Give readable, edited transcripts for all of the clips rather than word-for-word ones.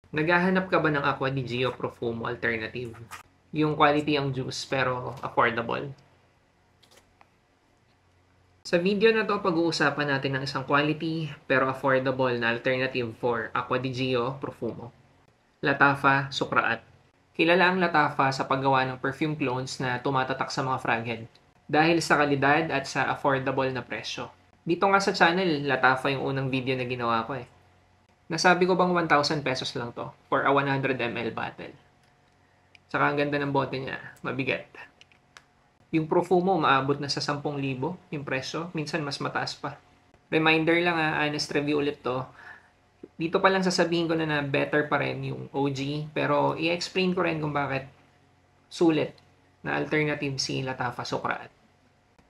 Naghahanap ka ba ng Aqua di Gio Profumo alternative? Yung quality ang juice pero affordable. Sa video na to, pag-uusapan natin ng isang quality pero affordable na alternative for Aqua di Gio Profumo. Latafa Sukraat. Kilala ang Latafa sa paggawa ng perfume clones na tumatatak sa mga fraghead dahil sa kalidad at sa affordable na presyo. Dito nga sa channel, Latafa yung unang video na ginawa ko eh. Nasabi ko bang 1,000 pesos lang to for a 100 ml bottle. Tsaka ang ganda ng bote niya, mabigat. Yung Profumo, maabot na sa 10,000 yung presyo. Minsan mas mataas pa. Reminder lang honest review ulit to. Dito pa lang sasabihin ko na better pa rin yung OG. Pero i-explain ko rin kung bakit sulit na alternative si Latafa Sukraat.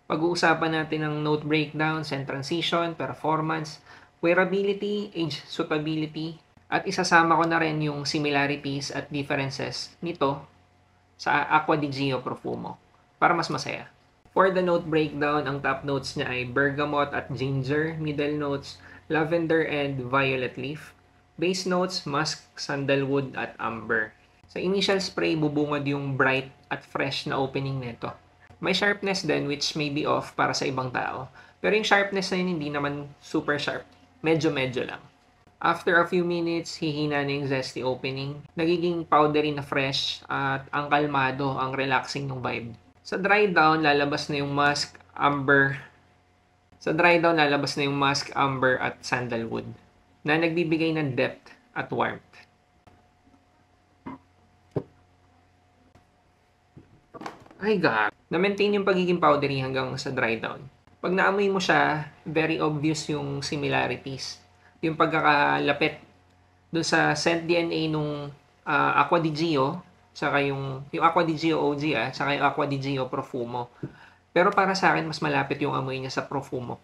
Pag-uusapan natin ng note breakdown, scent transition, performance, wearability, age suitability, at isasama ko na rin yung similarities at differences nito sa Aqua di Gio Profumo para mas masaya. For the note breakdown, ang top notes niya ay bergamot at ginger, middle notes, lavender and violet leaf, base notes, musk, sandalwood at amber. Sa initial spray, bubungad yung bright at fresh na opening nito. May sharpness din which may be off para sa ibang tao. Pero yung sharpness na yun hindi naman super sharp. Medyo-medyo lang. After a few minutes, hihina na yung zesty opening. Nagiging powdery na fresh at ang kalmado, ang relaxing ng vibe. Sa dry down, lalabas na yung musk, amber. Sa dry down, lalabas na yung musk, amber at sandalwood na nagbibigay ng depth at warmth. Ay god. Na-maintain yung pagiging powdery hanggang sa dry down. Pag naamoy mo siya, very obvious yung similarities. Yung pagkakalapit dun sa scent DNA nung Aqua di Gio, saka yung Aqua di Gio OG saka yung Aqua di Gio Profumo. Pero para sa akin, mas malapit yung amoy niya sa Profumo.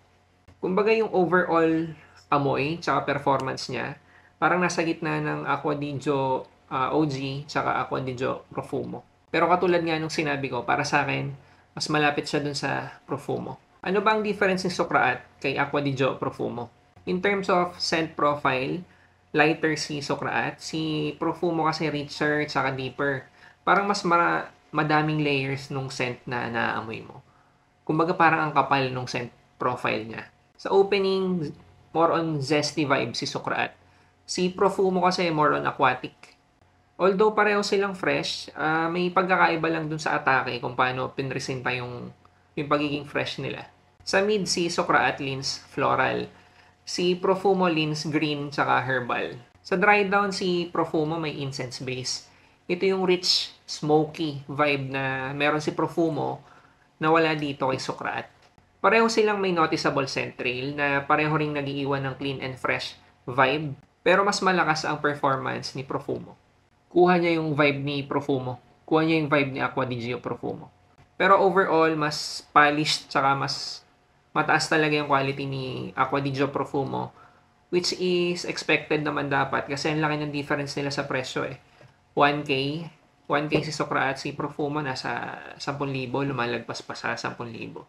Kumbaga yung overall amoy, tsaka performance niya, parang nasa gitna ng Aqua di Gio OG, tsaka Aqua di Gio Profumo. Pero katulad nga nung sinabi ko, para sa akin, mas malapit siya dun sa Profumo. Ano ba ang difference ng Sukraat kay Aqua di Gio Profumo? In terms of scent profile, lighter si Sukraat. Si Profumo kasi richer tsaka deeper. Parang mas madaming layers nung scent na naamoy mo. Kumbaga parang ang kapal nung scent profile niya. Sa opening, more on zesty vibe si Sukraat. Si Profumo kasi more on aquatic. Although pareho silang fresh, may pagkakaiba lang dun sa atake kung paano pinresenta yung pagiging fresh nila. Sa mid, si Sukraat leans floral. Si Profumo leans green tsaka herbal. Sa dry down, si Profumo may incense base. Ito yung rich, smoky vibe na meron si Profumo na wala dito kay Sukraat. Pareho silang may noticeable scent trail na pareho ring nagiiwan ng clean and fresh vibe. Pero mas malakas ang performance ni Profumo. Kuha niya yung vibe ni Profumo. Kuha niya yung vibe ni Aqua di Gio Profumo. Pero overall, mas polished tsaka mas mataas talaga yung quality ni Aqua di Gio Profumo, which is expected naman dapat kasi ang laki ng difference nila sa presyo eh. 1K, 1K si Sukraat, si Profumo nasa 10,000, lumalagpas pa sa 10,000.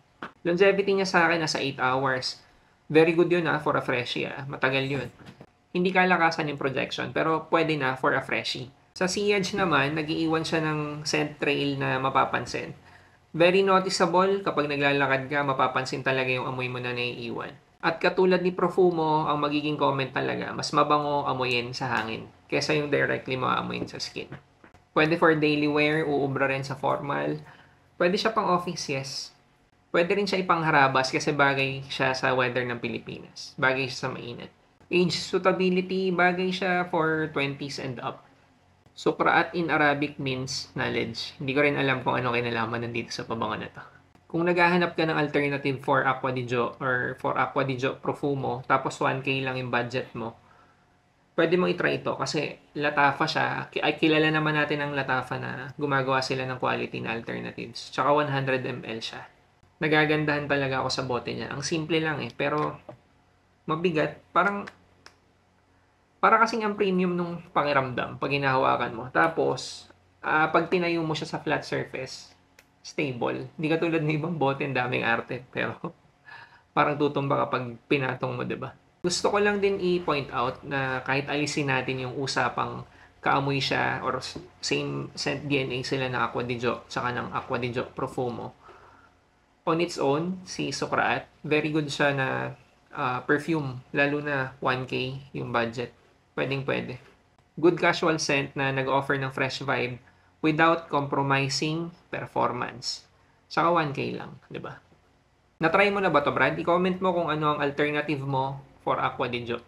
Longevity niya sa akin nasa 8 hours. Very good yun for a freshie matagal yun. Hindi kalakasan yung projection pero pwede na for a freshie. Sa Siege naman, nagiiwan siya ng scent trail na mapapansin. Very noticeable kapag naglalakad ka, mapapansin talaga yung amoy mo na naiiwan. At katulad ni Profumo, ang magiging comment talaga, mas mabango amoyin sa hangin kesa yung directly maamoyin sa skin. Pwede for daily wear, uubra rin sa formal. Pwede siya pang office, yes. Pwede rin siya ipangharabas kasi bagay siya sa weather ng Pilipinas. Bagay siya sa mainit. Age suitability, bagay siya for 20s and up. Sukraat in Arabic means knowledge. Hindi ko rin alam kung ano kinalaman nandito sa pabango na to. Kung naghahanap ka ng alternative for Aqua di Gio or for Aqua di Gio Profumo, tapos 1K lang yung budget mo, pwede mo itry ito kasi Latafa siya. Ay, kilala naman natin ang Latafa na gumagawa sila ng quality na alternatives. Tsaka 100 ml siya. Nagagandahan talaga ako sa bote niya. Ang simple lang pero mabigat. Para kasing ang premium nung pakiramdam pag hinahawakan mo. Tapos, pag tinayo mo siya sa flat surface, stable. Hindi katulad ng ibang bote, ang daming arte. Pero, parang tutumba kapag pinatong mo, diba? Gusto ko lang din i-point out na kahit alisin natin yung usapang kaamoy siya or same scent DNA sila ng Aqua di Gio tsaka ng Aqua di Gio Profumo. On its own, si Socraat, very good siya na perfume, lalo na 1K yung budget. Pwedeng-pwede. Good casual scent na nag-offer ng fresh vibe without compromising performance. Saka 1K lang, di ba? Na-try mo na ba to, Brad? I-comment mo kung ano ang alternative mo for Aqua di Gio.